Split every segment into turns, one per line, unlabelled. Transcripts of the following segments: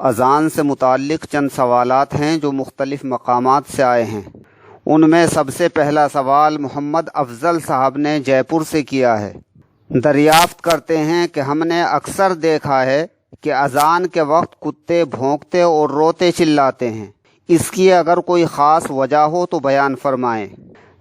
اذان سے متعلق چند سوالات ہیں جو مختلف مقامات سے آئے ہیں۔ ان میں سب سے پہلا سوال محمد افضل صاحب نے جے پور سے کیا ہے۔ دریافت کرتے ہیں کہ ہم نے اکثر دیکھا ہے کہ اذان کے وقت کتے بھونکتے اور روتے چلاتے ہیں، اس کی اگر کوئی خاص وجہ ہو تو بیان فرمائیں۔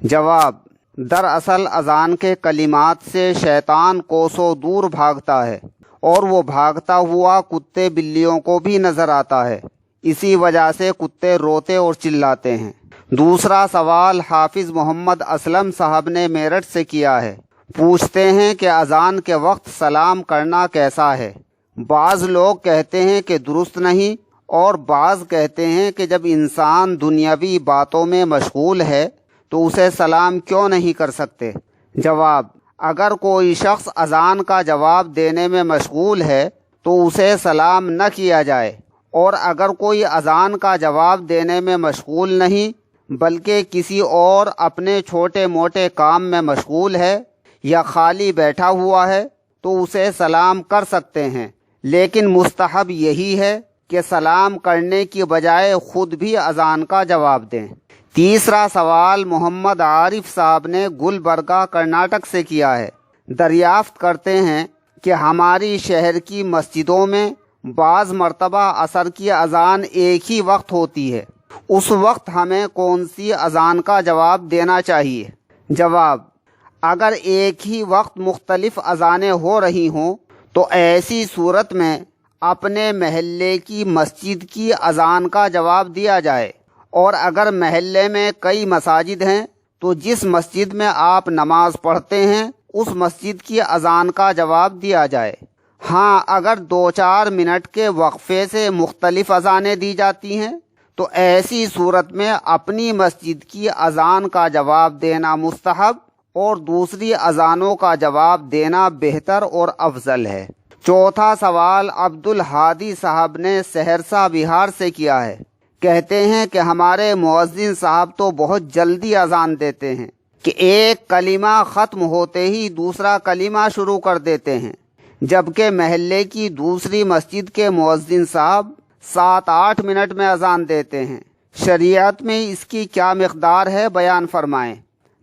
جواب: دراصل اذان کے کلمات سے شیطان کوسوں دور بھاگتا ہے اور وہ بھاگتا ہوا کتے بلیوں کو بھی نظر آتا ہے، اسی وجہ سے کتے روتے اور چلاتے ہیں۔ دوسرا سوال حافظ محمد اسلم صاحب نے میرٹھ سے کیا ہے۔ پوچھتے ہیں کہ اذان کے وقت سلام کرنا کیسا ہے؟ بعض لوگ کہتے ہیں کہ درست نہیں، اور بعض کہتے ہیں کہ جب انسان دنیاوی باتوں میں مشغول ہے تو اسے سلام کیوں نہیں کر سکتے؟ جواب: اگر کوئی شخص اذان کا جواب دینے میں مشغول ہے تو اسے سلام نہ کیا جائے، اور اگر کوئی اذان کا جواب دینے میں مشغول نہیں بلکہ کسی اور اپنے چھوٹے موٹے کام میں مشغول ہے یا خالی بیٹھا ہوا ہے تو اسے سلام کر سکتے ہیں، لیکن مستحب یہی ہے کہ سلام کرنے کی بجائے خود بھی اذان کا جواب دیں۔ تیسرا سوال محمد عارف صاحب نے گلبرگہ کرناٹک سے کیا ہے۔ دریافت کرتے ہیں کہ ہماری شہر کی مسجدوں میں بعض مرتبہ عصر کی اذان ایک ہی وقت ہوتی ہے، اس وقت ہمیں کون سی اذان کا جواب دینا چاہیے؟ جواب: اگر ایک ہی وقت مختلف اذانیں ہو رہی ہوں تو ایسی صورت میں اپنے محلے کی مسجد کی اذان کا جواب دیا جائے، اور اگر محلے میں کئی مساجد ہیں تو جس مسجد میں آپ نماز پڑھتے ہیں اس مسجد کی اذان کا جواب دیا جائے۔ ہاں، اگر 2-4 منٹ کے وقفے سے مختلف اذانیں دی جاتی ہیں تو ایسی صورت میں اپنی مسجد کی اذان کا جواب دینا مستحب اور دوسری اذانوں کا جواب دینا بہتر اور افضل ہے۔ چوتھا سوال عبد الہادی صاحب نے سہرسہ بہار سے کیا ہے۔ کہتے ہیں کہ ہمارے مؤذن صاحب تو بہت جلدی اذان دیتے ہیں کہ ایک کلمہ ختم ہوتے ہی دوسرا کلمہ شروع کر دیتے ہیں، جبکہ محلے کی دوسری مسجد کے مؤذن صاحب 7-8 منٹ میں اذان دیتے ہیں۔ شریعت میں اس کی کیا مقدار ہے، بیان فرمائیں۔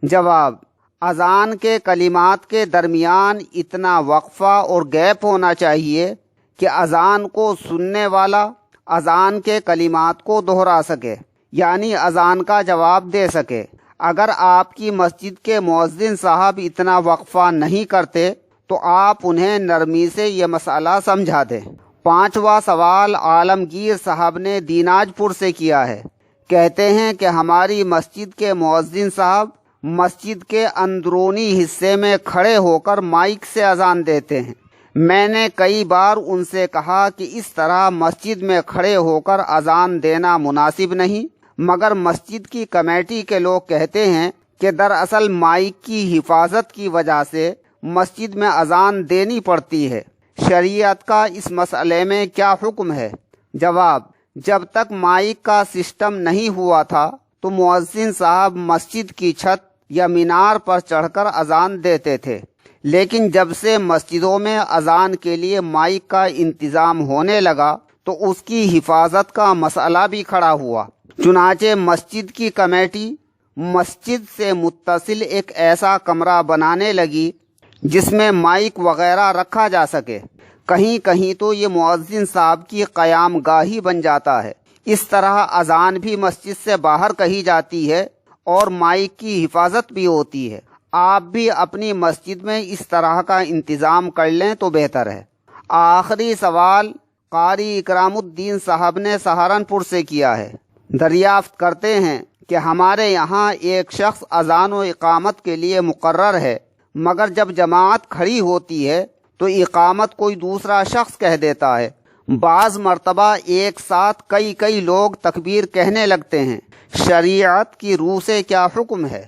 جواب: اذان کے کلمات کے درمیان اتنا وقفہ اور گیپ ہونا چاہیے کہ اذان کو سننے والا اذان کے کلمات کو دہرا سکے، یعنی اذان کا جواب دے سکے۔ اگر آپ کی مسجد کے مؤذن صاحب اتنا وقفہ نہیں کرتے تو آپ انہیں نرمی سے یہ مسئلہ سمجھا دیں۔ پانچواں سوال عالمگیر صاحب نے دیناج پور سے کیا ہے۔ کہتے ہیں کہ ہماری مسجد کے مؤذن صاحب مسجد کے اندرونی حصے میں کھڑے ہو کر مائک سے اذان دیتے ہیں۔ میں نے کئی بار ان سے کہا کہ اس طرح مسجد میں کھڑے ہو کر اذان دینا مناسب نہیں، مگر مسجد کی کمیٹی کے لوگ کہتے ہیں کہ دراصل مائک کی حفاظت کی وجہ سے مسجد میں اذان دینی پڑتی ہے۔ شریعت کا اس مسئلے میں کیا حکم ہے؟ جواب: جب تک مائک کا سسٹم نہیں ہوا تھا تو مؤذن صاحب مسجد کی چھت یا مینار پر چڑھ کر اذان دیتے تھے، لیکن جب سے مسجدوں میں اذان کے لیے مائک کا انتظام ہونے لگا تو اس کی حفاظت کا مسئلہ بھی کھڑا ہوا۔ چنانچہ مسجد کی کمیٹی مسجد سے متصل ایک ایسا کمرہ بنانے لگی جس میں مائک وغیرہ رکھا جا سکے۔ کہیں کہیں تو یہ مؤذن صاحب کی قیام گاہی بن جاتا ہے۔ اس طرح اذان بھی مسجد سے باہر کہی جاتی ہے اور مائک کی حفاظت بھی ہوتی ہے۔ آپ بھی اپنی مسجد میں اس طرح کا انتظام کر لیں تو بہتر ہے۔ آخری سوال قاری اکرام الدین صاحب نے سہارنپور سے کیا ہے۔ دریافت کرتے ہیں کہ ہمارے یہاں ایک شخص اذان و اقامت کے لیے مقرر ہے، مگر جب جماعت کھڑی ہوتی ہے تو اقامت کوئی دوسرا شخص کہہ دیتا ہے۔ بعض مرتبہ ایک ساتھ کئی لوگ تکبیر کہنے لگتے ہیں۔ شریعت کی روح سے کیا حکم ہے؟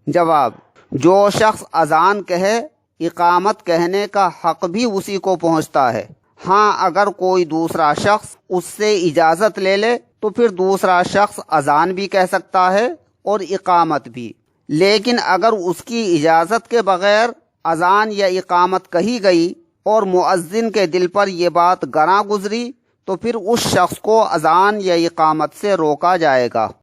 جواب: جو شخص اذان کہے اقامت کہنے کا حق بھی اسی کو پہنچتا ہے۔ ہاں، اگر کوئی دوسرا شخص اس سے اجازت لے لے تو پھر دوسرا شخص اذان بھی کہہ سکتا ہے اور اقامت بھی، لیکن اگر اس کی اجازت کے بغیر اذان یا اقامت کہی گئی اور مؤذن کے دل پر یہ بات گراں گزری تو پھر اس شخص کو اذان یا اقامت سے روکا جائے گا۔